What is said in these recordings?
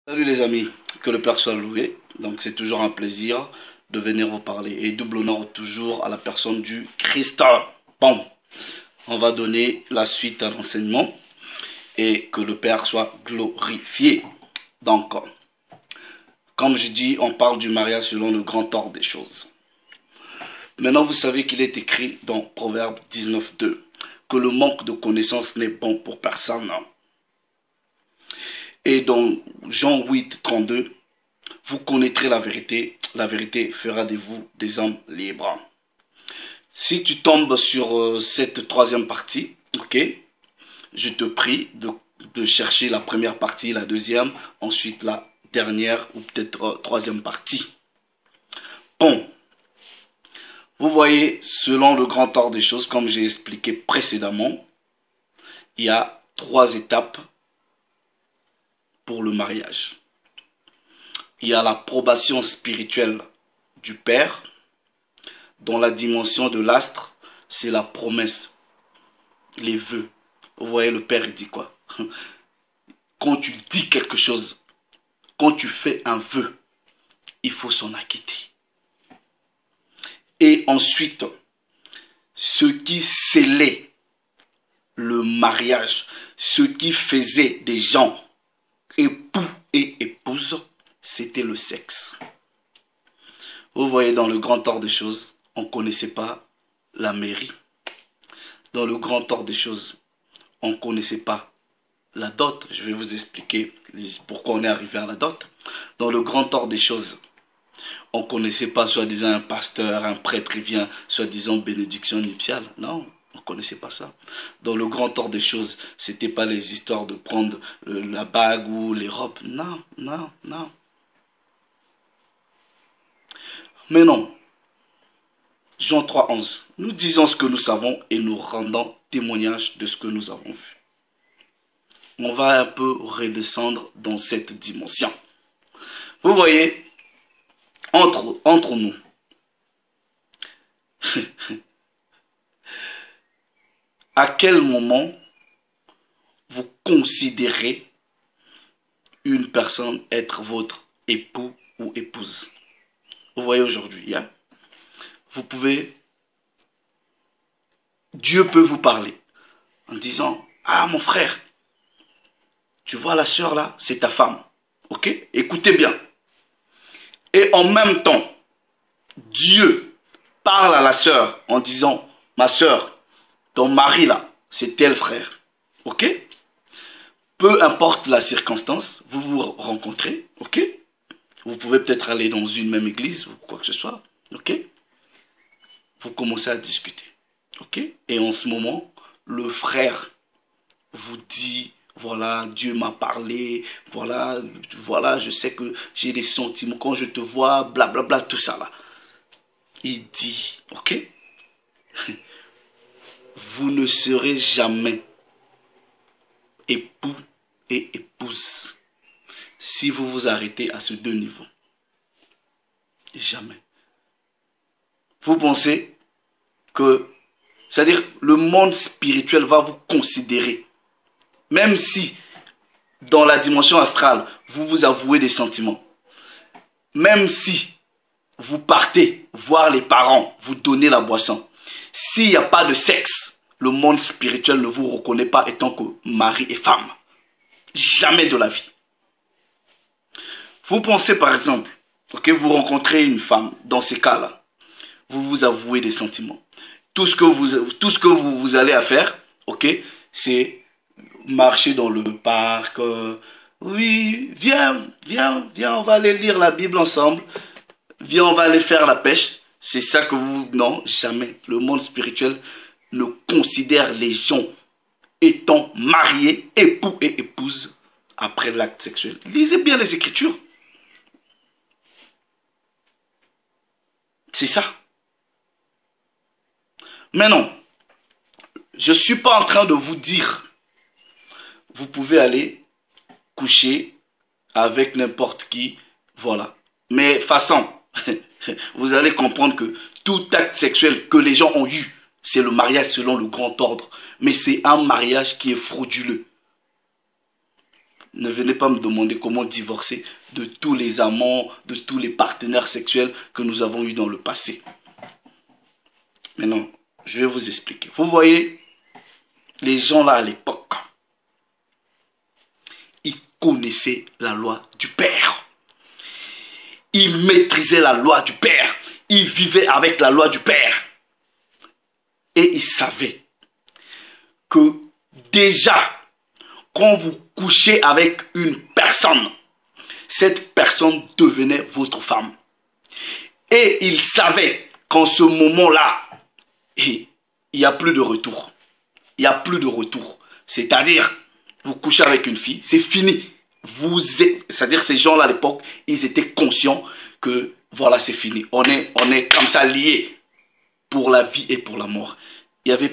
Salut les amis, que le Père soit loué. Donc c'est toujours un plaisir de venir vous parler. Et double honneur toujours à la personne du Christ. Bon, on va donner la suite à l'enseignement et que le Père soit glorifié. Donc, comme je dis, on parle du mariage selon le grand ordre des choses. Maintenant, vous savez qu'il est écrit dans Proverbe 19:2 que le manque de connaissance n'est bon pour personne. Et dans Jean 8:32, vous connaîtrez la vérité fera de vous des hommes libres. Si tu tombes sur cette troisième partie, ok, je te prie de chercher la première partie, la deuxième, ensuite la dernière ou peut-être troisième partie. Bon, vous voyez, selon le grand ordre des choses, comme j'ai expliqué précédemment, il y a 3 étapes pour le mariage. Il y a l'approbation spirituelle du Père, dont la dimension de l'astre, c'est la promesse, les vœux. Vous voyez, le Père, il dit quoi? Quand tu dis quelque chose, quand tu fais un vœu, il faut s'en acquitter. Et ensuite, ce qui scellait le mariage, ce qui faisait des gens époux et épouses, c'était le sexe. Vous voyez, dans le grand ordre des choses, on ne connaissait pas la mairie. Dans le grand ordre des choses, on ne connaissait pas la dot. Je vais vous expliquer pourquoi on est arrivé à la dot. Dans le grand ordre des choses, on ne connaissait pas soi-disant un pasteur, un prêtre qui vient soi-disant bénédiction nuptiale. Non, on ne connaissait pas ça. Dans le grand ordre des choses, ce n'était pas les histoires de prendre la bague ou les robes. Non, non, non. Mais non. Jean 3:11. Nous disons ce que nous savons et nous rendons témoignage de ce que nous avons vu. On va un peu redescendre dans cette dimension. Vous voyez, entre nous, à quel moment vous considérez une personne être votre époux ou épouse? Vous voyez aujourd'hui, hein? Vous pouvez, Dieu peut vous parler en disant, ah mon frère, tu vois la sœur là, c'est ta femme, ok? Écoutez bien. Et en même temps, Dieu parle à la sœur en disant, ma sœur, ton mari là, c'est tel frère, ok? Peu importe la circonstance, vous vous rencontrez, ok? Vous pouvez peut-être aller dans une même église ou quoi que ce soit, ok? Vous commencez à discuter, ok? Et en ce moment, le frère vous dit, voilà, Dieu m'a parlé, voilà, je sais que j'ai des sentiments quand je te vois, blablabla, tout ça là. Il dit, ok? Vous ne serez jamais époux et épouse si vous vous arrêtez à ces 2 niveaux. Jamais. Vous pensez que, c'est-à-dire le monde spirituel va vous considérer, même si dans la dimension astrale, vous vous avouez des sentiments, même si vous partez voir les parents, vous donnez la boisson, s'il n'y a pas de sexe, le monde spirituel ne vous reconnaît pas étant que mari et femme. Jamais de la vie. Vous pensez par exemple, ok, vous rencontrez une femme, dans ces cas-là, vous vous avouez des sentiments. Tout ce que vous allez à faire, ok, c'est marcher dans le parc. Oui, viens, on va aller lire la Bible ensemble. Viens, on va aller faire la pêche. C'est ça que vous... Non, jamais. Le monde spirituel ne considère les gens étant mariés, époux et épouses après l'acte sexuel. Lisez bien les Écritures. C'est ça. Mais non, je ne suis pas en train de vous dire, vous pouvez aller coucher avec n'importe qui, voilà. Mais façon, vous allez comprendre que tout acte sexuel que les gens ont eu, c'est le mariage selon le grand ordre. Mais c'est un mariage qui est frauduleux. Ne venez pas me demander comment divorcer de tous les amants, de tous les partenaires sexuels que nous avons eus dans le passé. Maintenant, je vais vous expliquer. Vous voyez, les gens là à l'époque, ils connaissaient la loi du Père. Ils maîtrisaient la loi du Père. Ils vivaient avec la loi du Père. Et ils savaient que déjà, quand vous couchez avec une personne, cette personne devenait votre femme. Et ils savaient qu'en ce moment-là, il n'y a plus de retour. Il n'y a plus de retour. C'est-à-dire, vous couchez avec une fille, c'est fini. C'est-à-dire, ces gens-là à l'époque, ils étaient conscients que voilà, c'est fini. On est comme ça liés pour la vie et pour la mort. Il n'y avait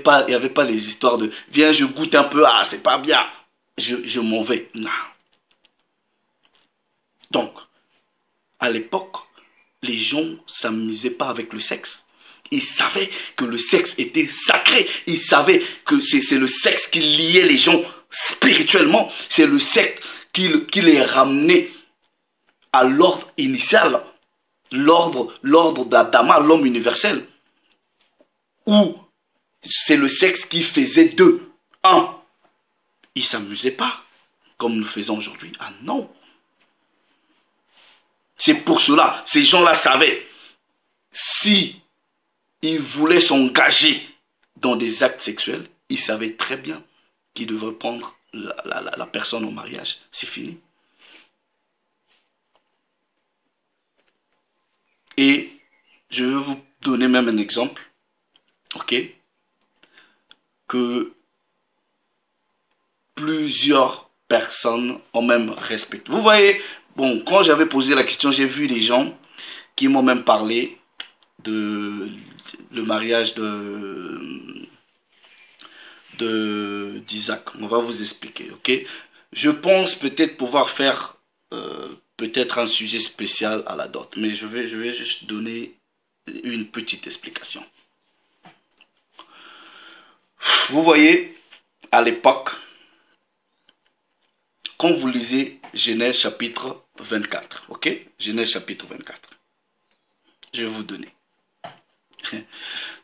pas les histoires de viens, je goûte un peu, ah, c'est pas bien. Je m'en vais. Non. Donc, à l'époque, les gens ne s'amusaient pas avec le sexe. Ils savaient que le sexe était sacré. Ils savaient que c'est le sexe qui liait les gens spirituellement. C'est le sexe qui les ramenait à l'ordre initial. L'ordre d'Adama, l'homme universel. Où c'est le sexe qui faisait d'eux un. Ils ne s'amusaient pas comme nous faisons aujourd'hui. Ah non. C'est pour cela, ces gens-là savaient, si ils voulaient s'engager dans des actes sexuels, ils savaient très bien qu'ils devraient prendre la personne au mariage. C'est fini. Et je vais vous donner même un exemple, ok, que plusieurs personnes ont même respecté. Vous voyez, bon, quand j'avais posé la question, j'ai vu des gens qui m'ont même parlé de le mariage d'Isaac. On va vous expliquer, ok? Je pense peut-être pouvoir faire peut-être un sujet spécial à la dot, mais je vais juste donner une petite explication. Vous voyez, à l'époque, quand vous lisez Genèse chapitre 24, ok? Genèse chapitre 24. Je vais vous donner.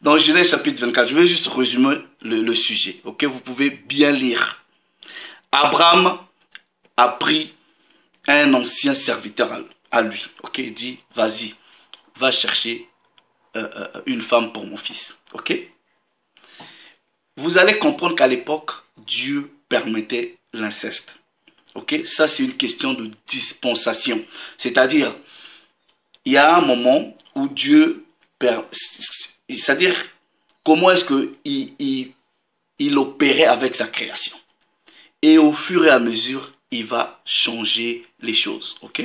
Dans Genèse chapitre 24, je vais juste résumer le sujet, ok? Vous pouvez bien lire. Abraham a pris un ancien serviteur à lui, ok? Il dit, vas-y, va chercher une femme pour mon fils, ok? Vous allez comprendre qu'à l'époque, Dieu permettait l'inceste. Ok, ça c'est une question de dispensation. C'est-à-dire, il y a un moment où Dieu... C'est-à-dire, comment est-ce qu'il opérait avec sa création. Et au fur et à mesure, il va changer les choses. Ok?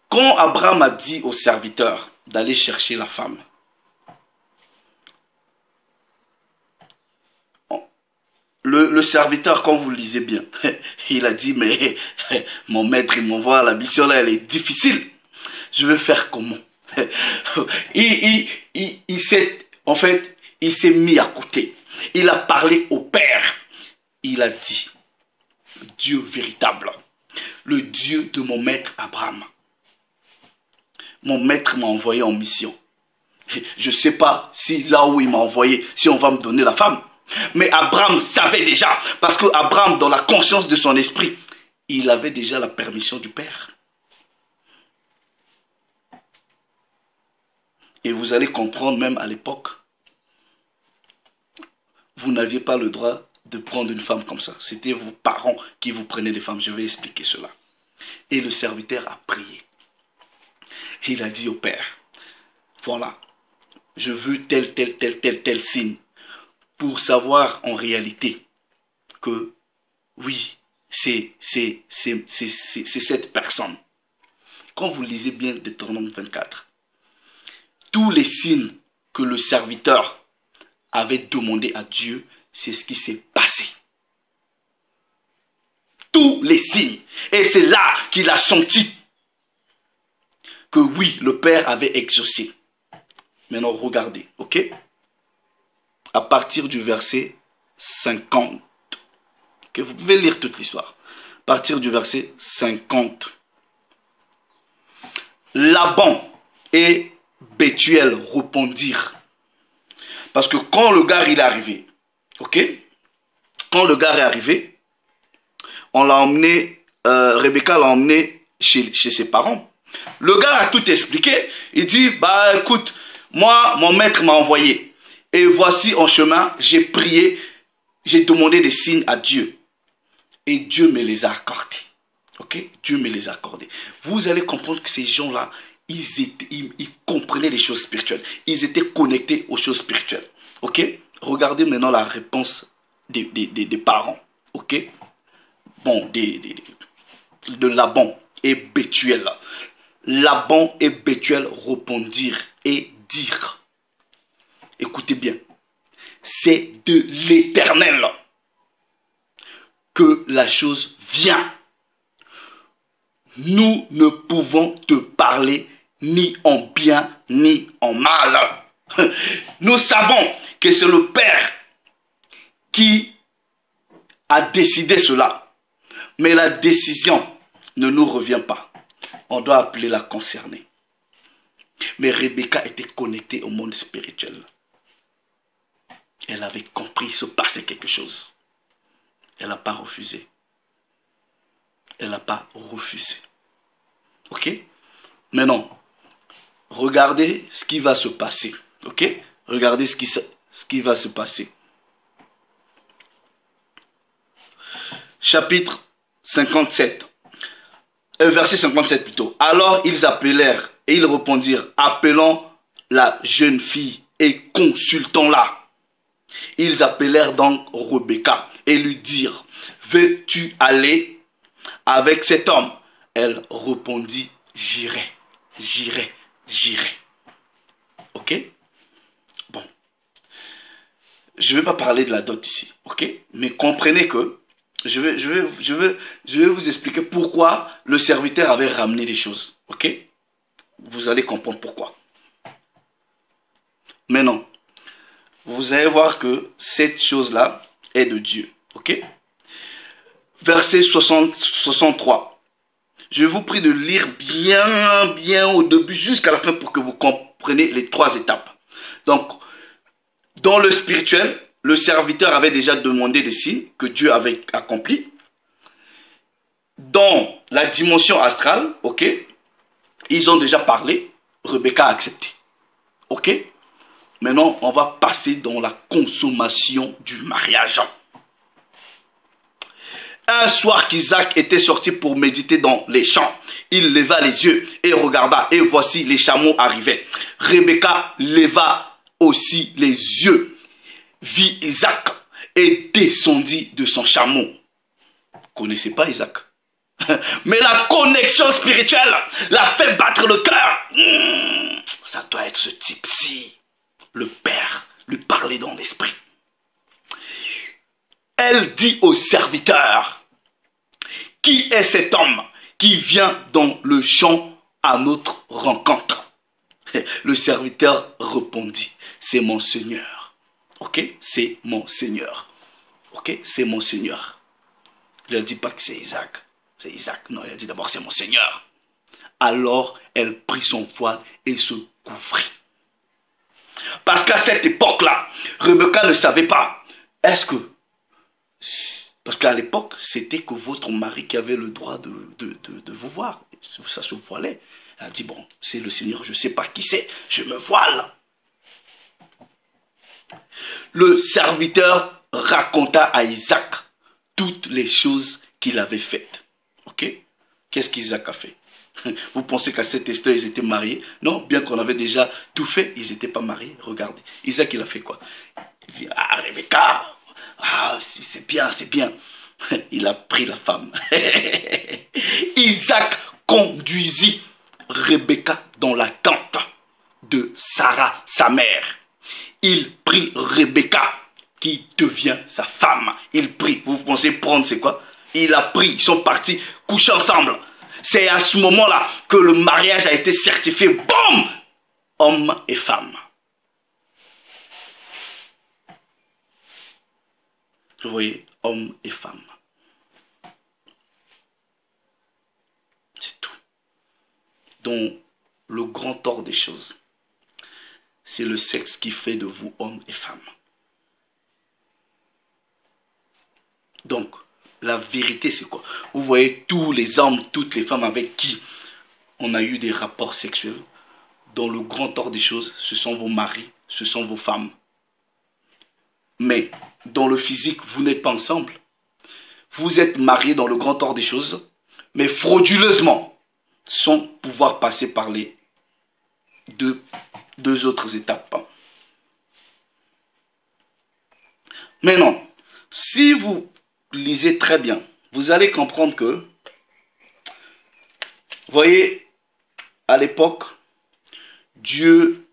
Quand Abraham a dit au serviteur d'aller chercher la femme, le serviteur, quand vous le lisez bien, il a dit, mais mon maître, il m'envoie la mission là, elle est difficile. Je vais faire comment? En fait, il s'est mis à côté. Il a parlé au Père. Il a dit, Dieu véritable, le Dieu de mon maître Abraham. Mon maître m'a envoyé en mission. Je ne sais pas si là où il m'a envoyé, si on va me donner la femme. Mais Abraham savait déjà, parce que Abraham, dans la conscience de son esprit, il avait déjà la permission du Père. Et vous allez comprendre même à l'époque, vous n'aviez pas le droit de prendre une femme comme ça. C'était vos parents qui vous prenaient des femmes. Je vais expliquer cela. Et le serviteur a prié. Il a dit au Père, voilà, je veux tel signe. Pour savoir en réalité que oui, c'est cette personne. Quand vous lisez bien Deutéronome 24, tous les signes que le serviteur avait demandé à Dieu, c'est ce qui s'est passé. Tous les signes. Et c'est là qu'il a senti que oui, le Père avait exaucé. Maintenant, regardez, ok? À partir du verset 50, Okay, vous pouvez lire toute l'histoire. À partir du verset 50. Laban et Bethuel répondirent. Parce que quand le gars il est arrivé, ok, quand le gars est arrivé, on l'a emmené, Rebecca l'a emmené chez ses parents. Le gars a tout expliqué. Il dit, bah écoute, moi, mon maître m'a envoyé. Et voici en chemin, j'ai prié, j'ai demandé des signes à Dieu. Et Dieu me les a accordés. Ok? Dieu me les a accordés. Vous allez comprendre que ces gens-là, ils comprenaient les choses spirituelles. Ils étaient connectés aux choses spirituelles. Ok? Regardez maintenant la réponse des parents. Ok? Bon, de Laban et Bethuel. Laban et Bethuel répondirent et dirent. Écoutez bien. C'est de l'Éternel que la chose vient. Nous ne pouvons te parler ni en bien ni en mal. Nous savons que c'est le Père qui a décidé cela. Mais la décision ne nous revient pas. On doit appeler la concernée. Mais Rebecca était connectée au monde spirituel. Elle avait compris, il se passait quelque chose. Elle n'a pas refusé. Elle n'a pas refusé. Ok? Maintenant, regardez ce qui va se passer. Ok? Regardez ce qui va se passer. Chapitre 57. Verset 57 plutôt. Alors ils appelèrent et ils répondirent, appelons la jeune fille et consultons-la. Ils appelèrent donc Rebecca et lui dirent, veux-tu aller avec cet homme? Elle répondit, j'irai, j'irai, j'irai. Ok? Bon. Je ne vais pas parler de la dot ici. Ok? Mais comprenez que je vais vous expliquer pourquoi le serviteur avait ramené des choses. Ok? Vous allez comprendre pourquoi. Maintenant, vous allez voir que cette chose-là est de Dieu. Ok? Verset 63. Je vous prie de lire bien au début jusqu'à la fin pour que vous compreniez les 3 étapes. Donc, dans le spirituel, le serviteur avait déjà demandé des signes que Dieu avait accomplis. Dans la dimension astrale, ok, ils ont déjà parlé, Rebecca a accepté. Ok? Maintenant, on va passer dans la consommation du mariage. Un soir qu'Isaac était sorti pour méditer dans les champs, il leva les yeux et regarda, et voici les chameaux arrivaient. Rebecca leva aussi les yeux, vit Isaac et descendit de son chameau. Vous ne connaissez pas Isaac? Mais la connexion spirituelle l'a fait battre le cœur. Ça doit être ce type-ci. Le Père lui parlait dans l'esprit. Elle dit au serviteur, qui est cet homme qui vient dans le champ à notre rencontre? Le serviteur répondit, c'est mon Seigneur. Ok? C'est mon Seigneur. Ok? C'est mon Seigneur. Il ne dit pas que c'est Isaac. C'est Isaac. Non, il a dit d'abord c'est mon Seigneur. Alors elle prit son voile et se couvrit. Parce qu'à cette époque-là, Rebecca ne savait pas. Est-ce que... Parce qu'à l'époque, c'était que votre mari qui avait le droit de vous voir. Ça se voilait. Elle a dit, bon, c'est le Seigneur, je ne sais pas qui c'est, je me voile. Le serviteur raconta à Isaac toutes les choses qu'il avait faites. Ok? Qu'est-ce qu'Isaac a fait? Vous pensez qu'à cette histoire, ils étaient mariés? Non, bien qu'on avait déjà tout fait, ils n'étaient pas mariés. Regardez. Isaac, il a fait quoi? Il dit, ah, Rebecca, ah, c'est bien, c'est bien. Il a pris la femme. Isaac conduisit Rebecca dans la tente de Sarah, sa mère. Il prit Rebecca, qui devient sa femme. Il prit. Vous pensez prendre, c'est quoi? Il a pris. Ils sont partis coucher ensemble. C'est à ce moment-là que le mariage a été certifié. Boum! Homme et femme. Vous voyez, homme et femme. dans le grand tort des choses. C'est le sexe qui fait de vous hommes et femmes. Donc, la vérité, c'est quoi? Vous voyez tous les hommes, toutes les femmes avec qui on a eu des rapports sexuels. Dans le grand tort des choses, ce sont vos maris, ce sont vos femmes. Mais dans le physique, vous n'êtes pas ensemble. Vous êtes mariés dans le grand tort des choses, mais frauduleusement, sans pouvoir passer par les deux autres étapes. Maintenant, si vous lisez très bien, vous allez comprendre que, vous voyez, à l'époque, Dieu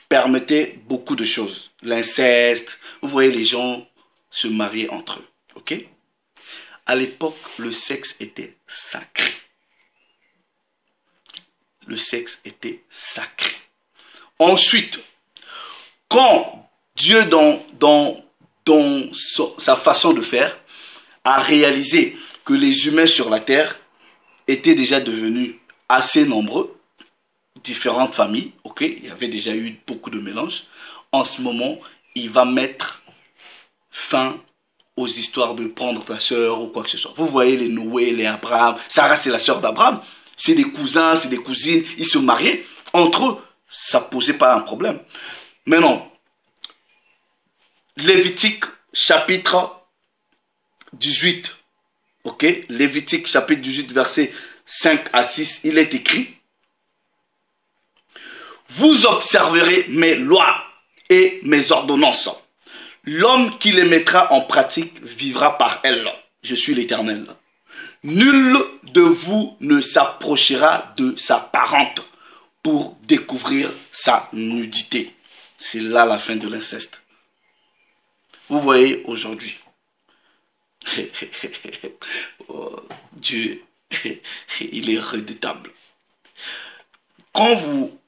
permettait beaucoup de choses. L'inceste, vous voyez les gens se marier entre eux. Ok? À l'époque, le sexe était sacré. Le sexe était sacré. Ensuite, quand Dieu, dans sa façon de faire, a réalisé que les humains sur la terre étaient déjà devenus assez nombreux, différentes familles, ok, il y avait déjà eu beaucoup de mélanges. En ce moment, il va mettre fin aux histoires de prendre ta soeur ou quoi que ce soit. Vous voyez les Noé, les Abraham, Sarah c'est la soeur d'Abraham, c'est des cousins, c'est des cousines, ils se mariaient. Entre eux, ça ne posait pas un problème. Maintenant, Lévitique chapitre 18, ok, Lévitique chapitre 18 verset 5 à 6, il est écrit: vous observerez mes lois et mes ordonnances. L'homme qui les mettra en pratique vivra par elles. Je suis l'Éternel. Nul de vous ne s'approchera de sa parente pour découvrir sa nudité. C'est là la fin de l'inceste. Vous voyez aujourd'hui, oh, Dieu, il est redoutable. Quand vous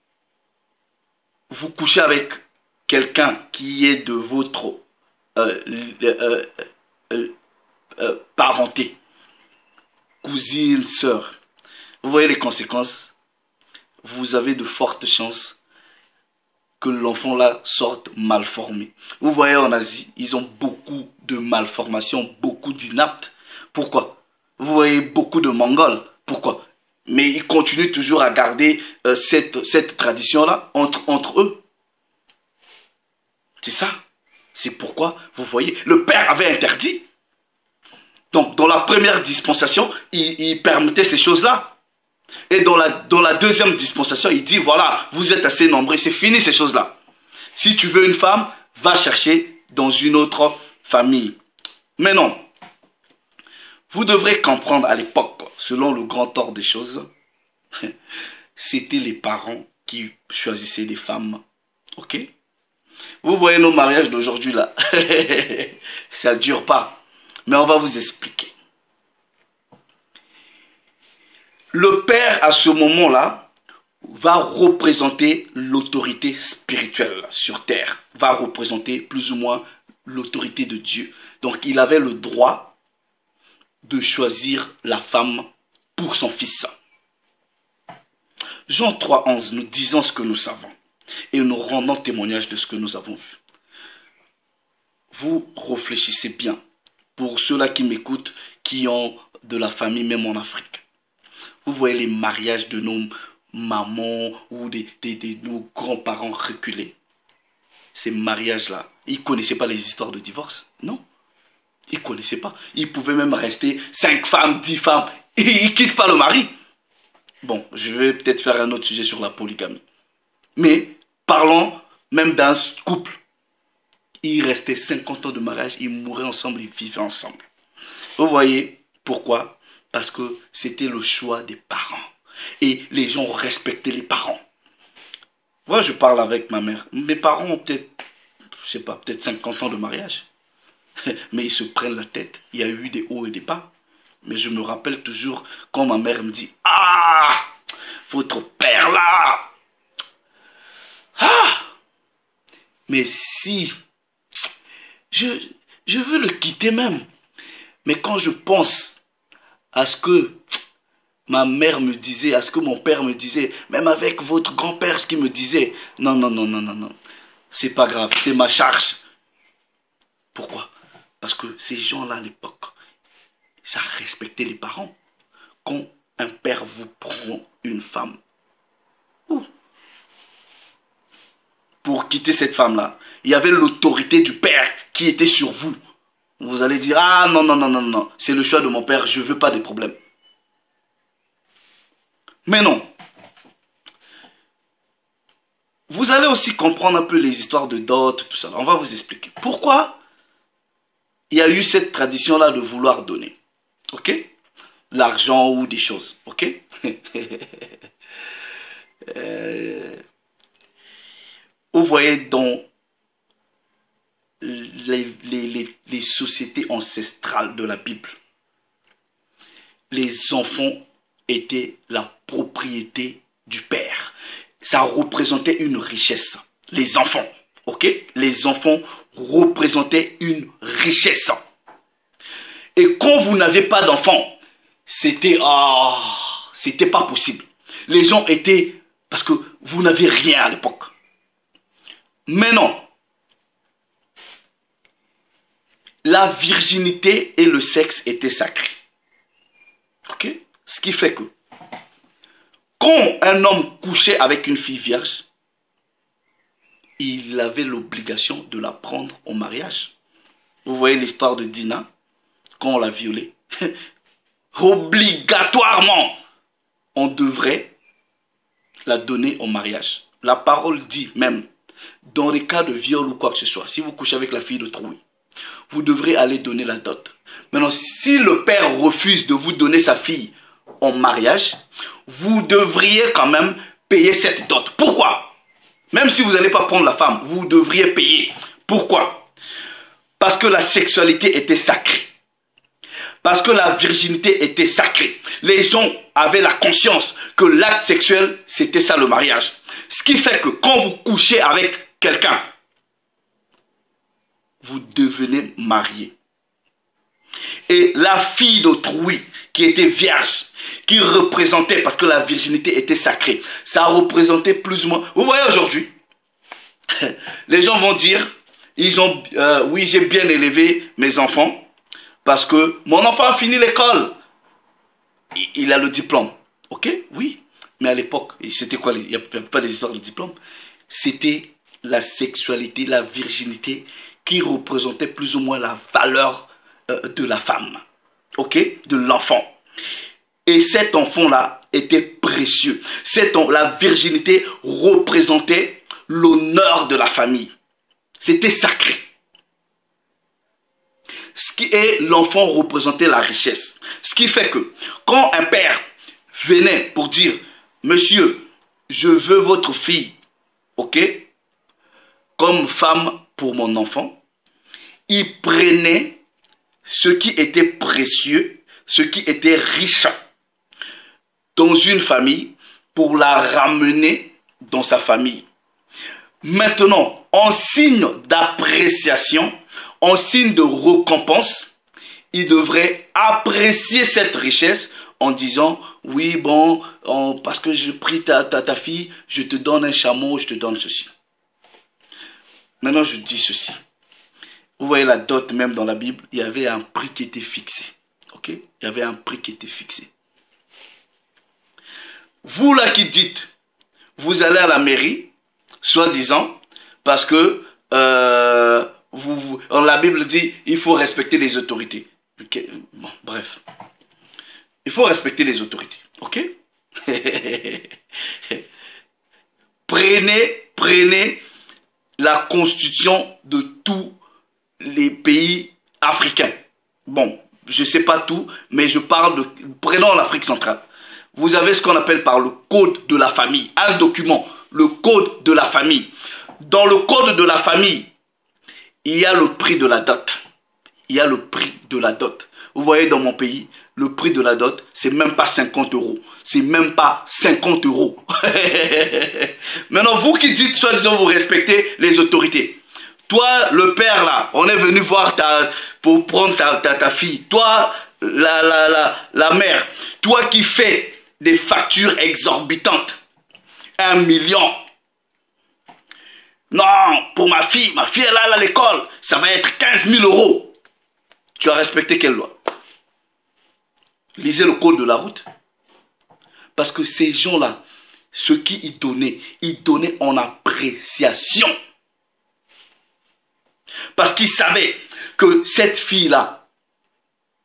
couchez avec quelqu'un qui est de votre parenté, cousine, sœur, vous voyez les conséquences. Vous avez de fortes chances que l'enfant là sorte mal formé. Vous voyez en Asie, ils ont beaucoup de malformations, beaucoup d'inaptes. Pourquoi? Vous voyez beaucoup de Mongols. Pourquoi? Mais ils continuent toujours à garder cette tradition-là entre eux. C'est ça. C'est pourquoi, vous voyez, le Père avait interdit. Donc, dans la première dispensation, il permettait ces choses-là. Et dans la deuxième dispensation, il dit, voilà, vous êtes assez nombreux, c'est fini ces choses-là. Si tu veux une femme, va chercher dans une autre famille. Mais non. Vous devrez comprendre à l'époque, selon le grand ordre des choses, c'était les parents qui choisissaient les femmes. Ok? Vous voyez nos mariages d'aujourd'hui là. Ça ne dure pas. Mais on va vous expliquer. Le père, à ce moment-là, va représenter l'autorité spirituelle sur terre. Va représenter plus ou moins l'autorité de Dieu. Donc il avait le droit de choisir la femme pour son fils. Jean 3,11, nous disons ce que nous savons et nous rendons témoignage de ce que nous avons vu. Vous réfléchissez bien, pour ceux-là qui m'écoutent, qui ont de la famille, même en Afrique. Vous voyez les mariages de nos mamans ou de nos grands-parents reculés. Ces mariages-là, ils ne connaissaient pas les histoires de divorce, non. Ils ne connaissaient pas. Ils pouvaient même rester 5 femmes, 10 femmes. Et ils ne quittent pas le mari. Bon, je vais peut-être faire un autre sujet sur la polygamie. Mais parlons même d'un couple. Ils restaient 50 ans de mariage, ils mouraient ensemble, ils vivaient ensemble. Vous voyez pourquoi? Parce que c'était le choix des parents. Et les gens respectaient les parents. Moi, je parle avec ma mère. Mes parents ont peut-être, je sais pas, peut-être 50 ans de mariage. Mais ils se prennent la tête. Il y a eu des hauts et des bas. Mais je me rappelle toujours quand ma mère me dit: ah, votre père là. Ah, mais si, je veux le quitter même. Mais quand je pense à ce que Ma mère me disait, à ce que mon père me disait, même avec votre grand-père, ce qu'il me disait. Non, non, non, non, non, non. C'est pas grave, c'est ma charge. Pourquoi? Parce que ces gens-là, à l'époque, ça respectait les parents. Quand un père vous prend une femme, pour quitter cette femme-là, il y avait l'autorité du père qui était sur vous. Vous allez dire, ah non, non, non, non, non, c'est le choix de mon père, je ne veux pas de problème. Mais non. Vous allez aussi comprendre un peu les histoires de dot, tout ça. On va vous expliquer. Pourquoi il y a eu cette tradition-là de vouloir donner. Ok? L'argent ou des choses. Ok? Vous voyez dans les sociétés ancestrales de la Bible, les enfants étaient la propriété du père. Ça représentait une richesse. Les enfants, ok? Les enfants représentaient une richesse. Et quand vous n'avez pas d'enfants, c'était c'était pas possible. Les gens étaient, parce que vous n'avez rien à l'époque. Mais non. La virginité et le sexe étaient sacrés. Ok? Ce qui fait que quand un homme couchait avec une fille vierge, il avait l'obligation de la prendre au mariage. Vous voyez l'histoire de Dina, quand on l'a violée. Obligatoirement, on devrait la donner au mariage. La parole dit même, dans les cas de viol ou quoi que ce soit, si vous couchez avec la fille de Trouille, vous devrez aller donner la dot. Maintenant, si le père refuse de vous donner sa fille en mariage, vous devriez quand même payer cette dot. Pourquoi? Même si vous n'allez pas prendre la femme, vous devriez payer. Pourquoi? Parce que la sexualité était sacrée. Parce que la virginité était sacrée. Les gens avaient la conscience que l'acte sexuel, c'était ça le mariage. Ce qui fait que quand vous couchez avec quelqu'un, vous devenez marié. Et la fille d'autrui qui était vierge, qui représentait, parce que la virginité était sacrée, ça représentait plus ou moins... Vous voyez aujourd'hui, les gens vont dire, oui, j'ai bien élevé mes enfants, parce que mon enfant a fini l'école. Il a le diplôme. Ok, oui. Mais à l'époque, c'était quoi? Il n'y avait pas d'histoire de diplôme. C'était la sexualité, la virginité qui représentait plus ou moins la valeur de la femme. Ok, de l'enfant. Et cet enfant-là était précieux. La virginité représentait l'honneur de la famille. C'était sacré. Et l'enfant représentait la richesse. Ce qui fait que quand un père venait pour dire, monsieur, je veux votre fille, ok, comme femme pour mon enfant, il prenait ce qui était précieux, ce qui était riche dans une famille pour la ramener dans sa famille. Maintenant, en signe d'appréciation, en signe de récompense, il devrait apprécier cette richesse en disant, oui, bon, parce que j'ai pris ta fille, je te donne un chameau, je te donne ceci. Maintenant, je dis ceci. Vous voyez la dot, même dans la Bible, il y avait un prix qui était fixé. Ok? Il y avait un prix qui était fixé. Vous là qui dites, vous allez à la mairie, soi-disant, parce que la Bible dit, il faut respecter les autorités. Okay. Bon, bref. Il faut respecter les autorités. Ok? Prenez la constitution de tous les pays africains. Bon, je ne sais pas tout, mais je parle de... Prenons l'Afrique centrale. Vous avez ce qu'on appelle par le code de la famille. Un document, le code de la famille. Dans le code de la famille, il y a le prix de la dot. Il y a le prix de la dot. Vous voyez dans mon pays, le prix de la dot, c'est même pas 50 €. C'est même pas 50 €. Maintenant, vous qui dites, soi-disant, vous respectez les autorités. Toi, le père là, on est venu voir pour prendre ta fille. Toi, la mère, toi qui fais des factures exorbitantes, 1 million. Non, pour ma fille elle est à l'école, ça va être 15 000 euros. Tu as respecté quelle loi? Lisez le code de la route. Parce que ces gens-là, ce qu'ils donnaient en appréciation. Parce qu'ils savaient que cette fille-là,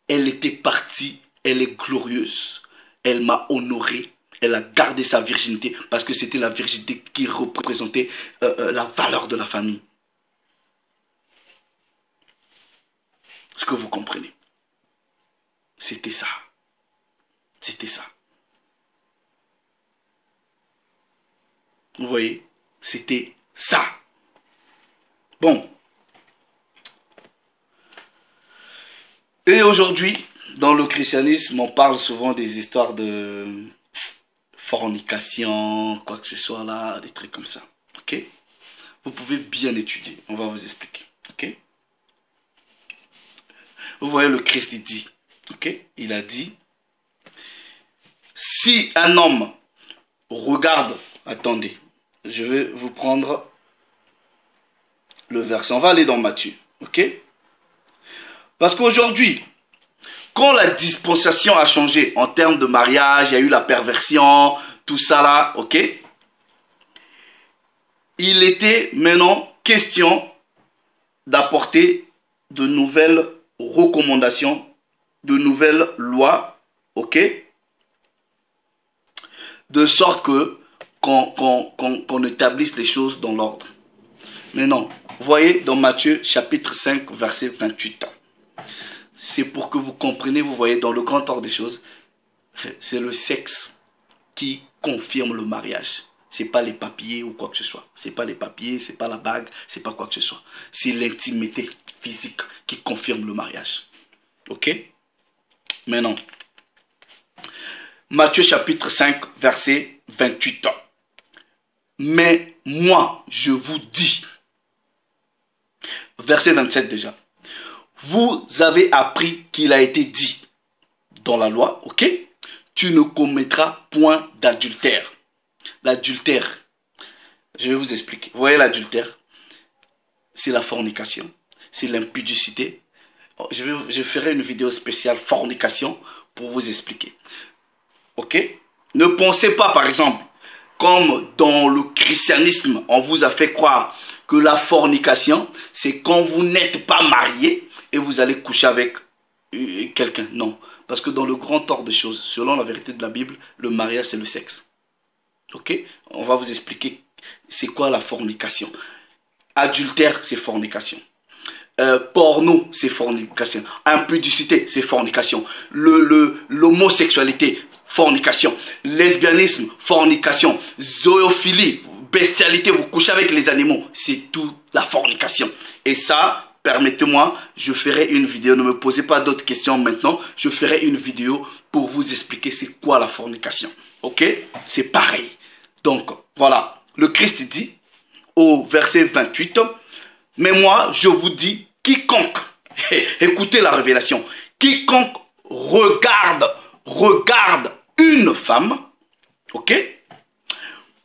elle était partie, elle est glorieuse. Elle m'a honoré, elle a gardé sa virginité parce que c'était la virginité qui représentait la valeur de la famille. Est-ce que vous comprenez? C'était ça. C'était ça. Vous voyez? C'était ça. Bon. Et aujourd'hui, dans le christianisme, on parle souvent des histoires de fornication, quoi que ce soit là, des trucs comme ça. Ok? Vous pouvez bien étudier. On va vous expliquer. Ok? Vous voyez, le Christ dit. Ok? Il a dit, si un homme regarde, attendez, je vais vous prendre le verset. On va aller dans Matthieu. Ok? Parce qu'aujourd'hui, quand la dispensation a changé en termes de mariage, il y a eu la perversion, tout ça là, ok? Il était maintenant question d'apporter de nouvelles recommandations, de nouvelles lois, ok? De sorte que qu'on établisse les choses dans l'ordre. Mais non, vous voyez dans Matthieu chapitre 5, verset 28. C'est pour que vous compreniez, vous voyez, dans le grand ordre des choses, c'est le sexe qui confirme le mariage. Ce n'est pas les papiers ou quoi que ce soit. Ce n'est pas les papiers, ce n'est pas la bague, ce n'est pas quoi que ce soit. C'est l'intimité physique qui confirme le mariage. Ok? Maintenant, Matthieu chapitre 5, verset 28. Mais moi, je vous dis, verset 27 déjà, vous avez appris qu'il a été dit dans la loi, ok? Tu ne commettras point d'adultère. L'adultère, je vais vous expliquer. Vous voyez l'adultère? C'est la fornication, c'est l'impudicité. Je ferai une vidéo spéciale fornication pour vous expliquer. Ok? Ne pensez pas, par exemple, comme dans le christianisme, on vous a fait croire que la fornication, c'est quand vous n'êtes pas marié et vous allez coucher avec quelqu'un. Non. Parce que dans le grand ordre des choses, selon la vérité de la Bible, le mariage, c'est le sexe. Ok? On va vous expliquer c'est quoi la fornication. Adultère, c'est fornication. Porno, c'est fornication. Impudicité, c'est fornication. L'homosexualité, fornication. Lesbianisme, fornication. Zoophilie, bestialité, vous couchez avec les animaux, c'est tout la fornication. Et ça, permettez-moi, je ferai une vidéo, ne me posez pas d'autres questions maintenant, je ferai une vidéo pour vous expliquer c'est quoi la fornication. Ok? C'est pareil. Donc, voilà, le Christ dit au verset 28, mais moi, je vous dis, quiconque, écoutez la révélation, quiconque regarde une femme, ok,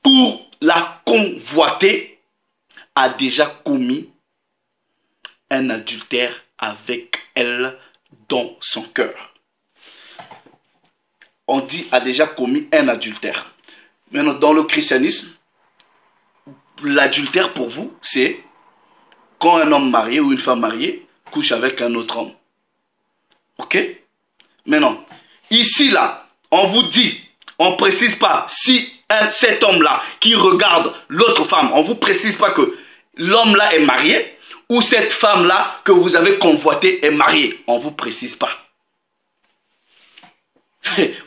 pour la convoiter, a déjà commis un adultère avec elle dans son cœur. On dit a déjà commis un adultère. Maintenant, dans le christianisme, l'adultère pour vous, c'est quand un homme marié ou une femme mariée couche avec un autre homme. Ok? Maintenant, ici, là, on vous dit, on ne précise pas si cet homme-là qui regarde l'autre femme, on ne vous précise pas que l'homme-là est marié ou cette femme-là que vous avez convoitée est mariée. On ne vous précise pas.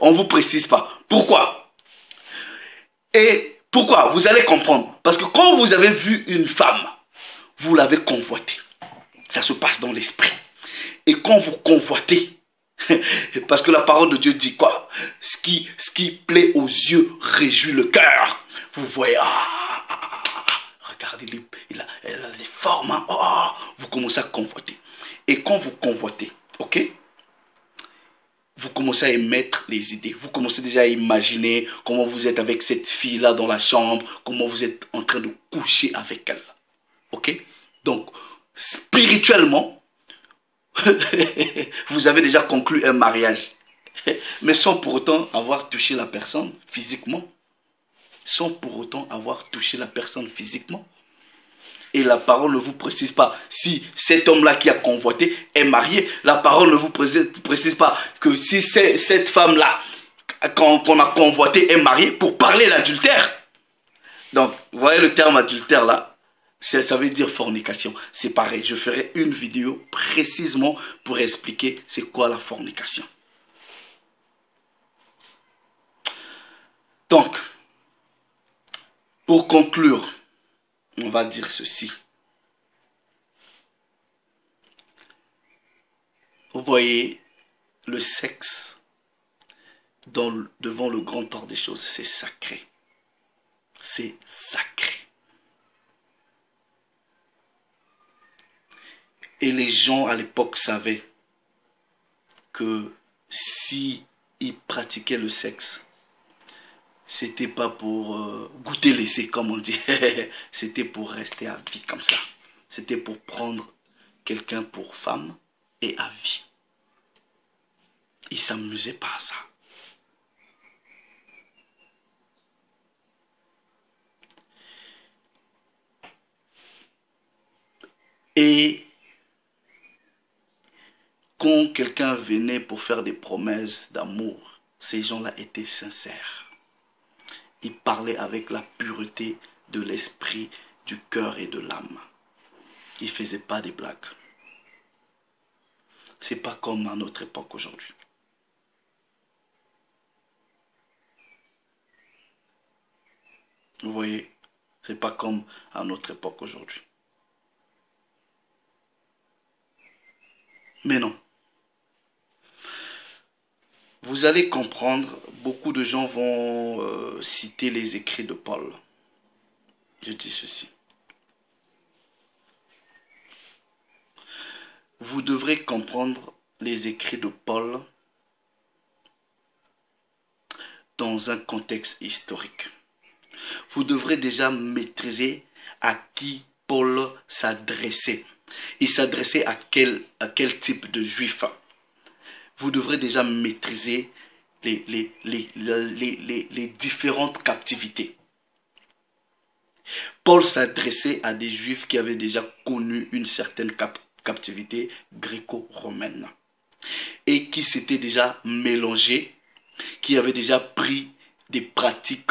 On ne vous précise pas. Pourquoi? Et pourquoi? Vous allez comprendre. Parce que quand vous avez vu une femme, vous l'avez convoitée. Ça se passe dans l'esprit. Et quand vous convoitez, parce que la parole de Dieu dit quoi? Ce qui plaît aux yeux réjouit le cœur. Vous voyez, regardez, elle a des formes. Hein, vous commencez à convoiter. Et quand vous convoitez, ok? vous commencez à émettre les idées. Vous commencez déjà à imaginer comment vous êtes avec cette fille-là dans la chambre, comment vous êtes en train de coucher avec elle. Ok? Donc, spirituellement, vous avez déjà conclu un mariage. Mais sans pour autant avoir touché la personne physiquement. Sans pour autant avoir touché la personne physiquement. Et la parole ne vous précise pas. Si cet homme-là qui a convoité est marié, la parole ne vous précise pas que si cette femme-là qu'on a convoité est mariée pour parler d'adultère. Donc, vous voyez le terme adultère là, ça veut dire fornication. C'est pareil, je ferai une vidéo précisément pour expliquer c'est quoi la fornication. Donc, pour conclure, on va dire ceci. Vous voyez, le sexe, devant le grand ordre des choses, c'est sacré. C'est sacré. Et les gens à l'époque savaient que si ils pratiquaient le sexe, c'était pas pour goûter l'essai, comme on dit. C'était pour rester à vie comme ça. C'était pour prendre quelqu'un pour femme et à vie. Ils ne s'amusaient pas à ça. Et quand quelqu'un venait pour faire des promesses d'amour, ces gens-là étaient sincères. Ils parlaient avec la pureté de l'esprit, du cœur et de l'âme. Ils ne faisaient pas des blagues. Ce n'est pas comme à notre époque aujourd'hui. Vous voyez, ce n'est pas comme à notre époque aujourd'hui. Mais non. Vous allez comprendre, beaucoup de gens vont citer les écrits de Paul. Je dis ceci. Vous devrez comprendre les écrits de Paul dans un contexte historique. Vous devrez déjà maîtriser à qui Paul s'adressait. Il s'adressait à quel type de juif? Vous devrez déjà maîtriser les différentes captivités. Paul s'adressait à des juifs qui avaient déjà connu une certaine captivité gréco-romaine et qui s'étaient déjà mélangés, qui avaient déjà appris des pratiques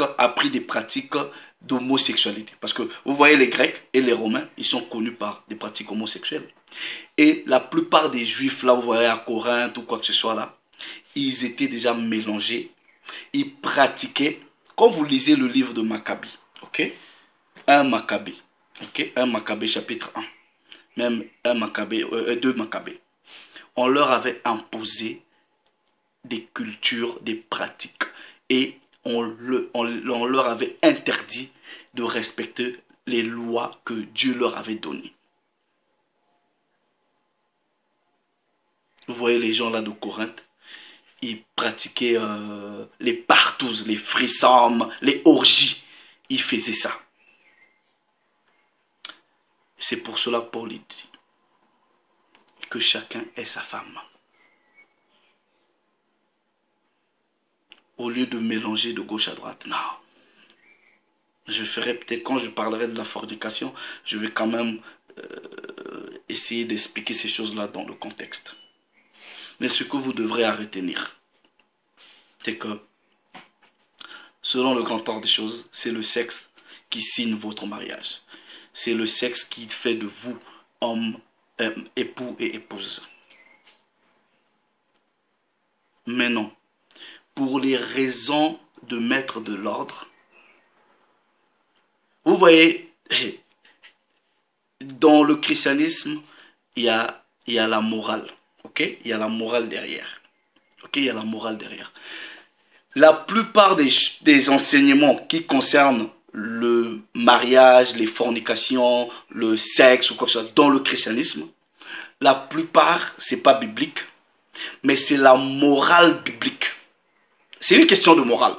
d'homosexualité. Parce que vous voyez, les Grecs et les Romains, ils sont connus par des pratiques homosexuelles. Et la plupart des Juifs, là, vous voyez, à Corinthe ou quoi que ce soit là, ils étaient déjà mélangés. Ils pratiquaient, quand vous lisez le livre de Maccabée, ok? 1 Maccabée, ok? 1 Maccabée chapitre 1, même 1 Maccabée, 2 Maccabée. On leur avait imposé des cultures, des pratiques. Et on leur avait interdit de respecter les lois que Dieu leur avait données. Vous voyez les gens là de Corinthe, ils pratiquaient les partous, les frissammes, les orgies. Ils faisaient ça. C'est pour cela que Paul dit que chacun ait sa femme. Au lieu de mélanger de gauche à droite. Non. Je ferai peut-être, quand je parlerai de la fornication, je vais quand même essayer d'expliquer ces choses-là dans le contexte. Mais ce que vous devrez à retenir, c'est que, selon le grand ordre des choses, c'est le sexe qui signe votre mariage. C'est le sexe qui fait de vous homme, époux et épouse. Mais non. Pour les raisons de mettre de l'ordre, vous voyez, dans le christianisme, il y a la morale. Ok? Il y a la morale derrière. Ok? Il y a la morale derrière. La plupart des enseignements qui concernent le mariage, les fornications, le sexe ou quoi que ce soit dans le christianisme, la plupart, c'est pas biblique. Mais c'est la morale biblique. C'est une question de morale.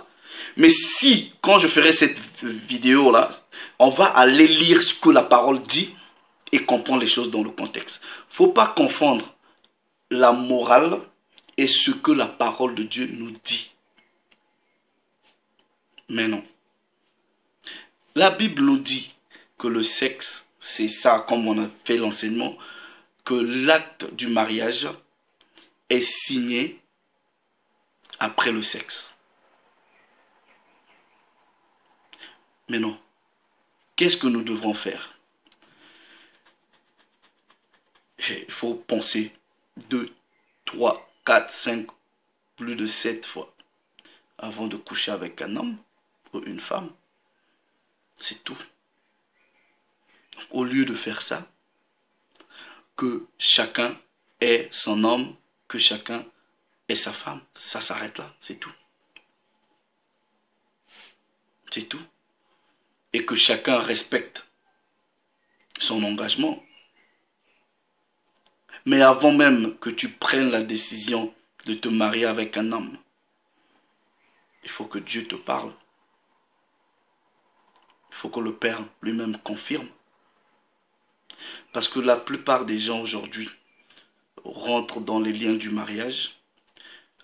Mais si, quand je ferai cette vidéo-là, on va aller lire ce que la parole dit et comprendre les choses dans le contexte. Il ne faut pas confondre la morale et ce que la parole de Dieu nous dit. Mais non. La Bible nous dit que le sexe, c'est ça, comme on a fait l'enseignement, que l'acte du mariage est signé après le sexe. Mais non. Qu'est-ce que nous devrons faire? Il faut penser 2, 3, 4, 5, plus de 7 fois avant de coucher avec un homme ou une femme. C'est tout. Donc, au lieu de faire ça, que chacun ait son homme, que chacun ait sa femme, ça s'arrête là, c'est tout. C'est tout. Et que chacun respecte son engagement. Mais avant même que tu prennes la décision de te marier avec un homme, il faut que Dieu te parle. Il faut que le Père lui-même confirme. Parce que la plupart des gens aujourd'hui rentrent dans les liens du mariage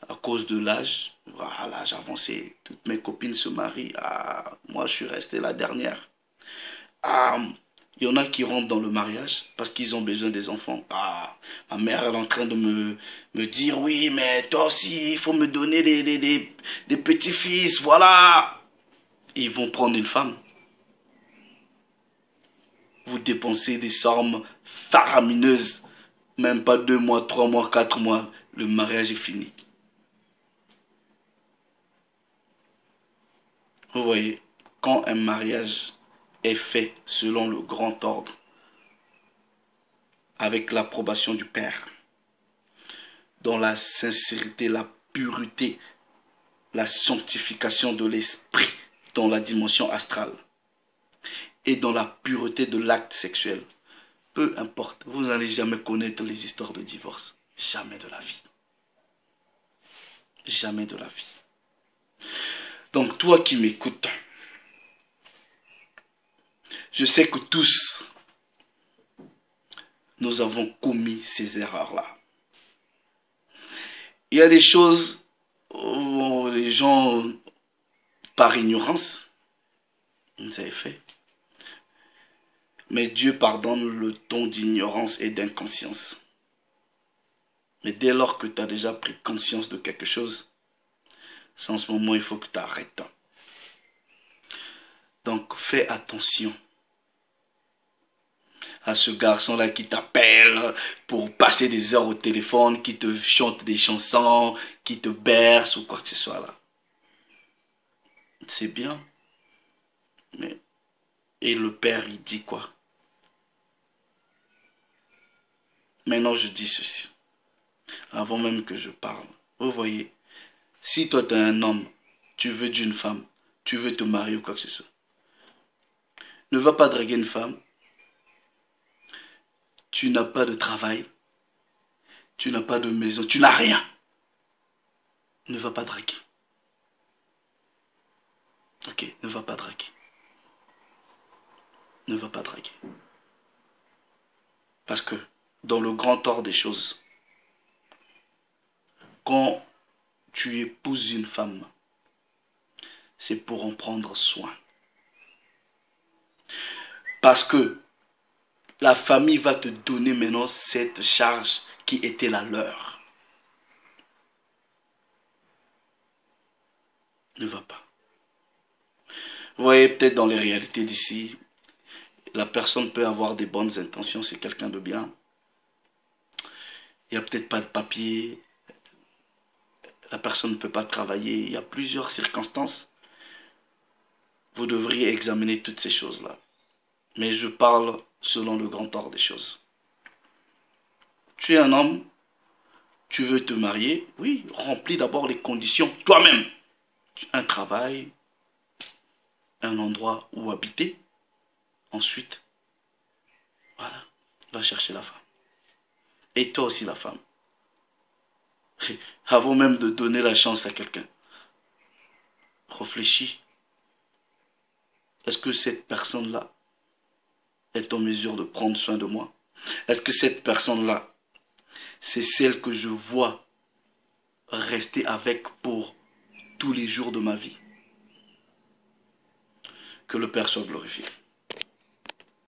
à cause de l'âge. Voilà, l'âge avancé, toutes mes copines se marient. Ah, moi, je suis resté la dernière. Ah, il y en a qui rentrent dans le mariage parce qu'ils ont besoin des enfants. Ah, ma mère elle est en train de me dire, oui, mais toi aussi, il faut me donner des petits-fils, voilà. Ils vont prendre une femme. Vous dépensez des sommes faramineuses. Même pas 2 mois, 3 mois, 4 mois. Le mariage est fini. Vous voyez, quand un mariage est fait selon le grand ordre, avec l'approbation du Père, dans la sincérité, la pureté, la sanctification de l'esprit, dans la dimension astrale, et dans la pureté de l'acte sexuel, peu importe, vous n'allez jamais connaître les histoires de divorce. Jamais de la vie. Jamais de la vie. Donc toi qui m'écoutes, je sais que tous, nous avons commis ces erreurs-là. Il y a des choses où les gens, par ignorance, vous avez fait. Mais Dieu pardonne le ton d'ignorance et d'inconscience. Mais dès lors que tu as déjà pris conscience de quelque chose, c'est en ce moment il faut que tu arrêtes. Donc fais attention à ce garçon-là qui t'appelle pour passer des heures au téléphone, qui te chante des chansons, qui te berce ou quoi que ce soit là. C'est bien. Mais et le Père, il dit quoi? Maintenant, je dis ceci. Avant même que je parle. Vous voyez, si toi, tu es un homme, tu veux d'une femme, tu veux te marier ou quoi que ce soit, ne va pas draguer une femme. Tu n'as pas de travail. Tu n'as pas de maison. Tu n'as rien. Ne va pas draguer. Ok, ne va pas draguer. Ne va pas draguer. Parce que dans le grand ordre des choses, quand tu épouses une femme, c'est pour en prendre soin. Parce que la famille va te donner maintenant cette charge qui était la leur. Ne va pas. Vous voyez peut-être dans les réalités d'ici, la personne peut avoir des bonnes intentions, c'est quelqu'un de bien. Il n'y a peut-être pas de papier, la personne ne peut pas travailler, il y a plusieurs circonstances. Vous devriez examiner toutes ces choses-là. Mais je parle selon le grand ordre des choses. Tu es un homme, tu veux te marier, oui, remplis d'abord les conditions toi-même. Un travail, un endroit où habiter. Ensuite, voilà, va chercher la femme. Et toi aussi la femme. avant même de donner la chance à quelqu'un. Réfléchis. Est-ce que cette personne-là est en mesure de prendre soin de moi? Est-ce que cette personne-là, c'est celle que je vois rester avec pour tous les jours de ma vie? Que le Père soit glorifié.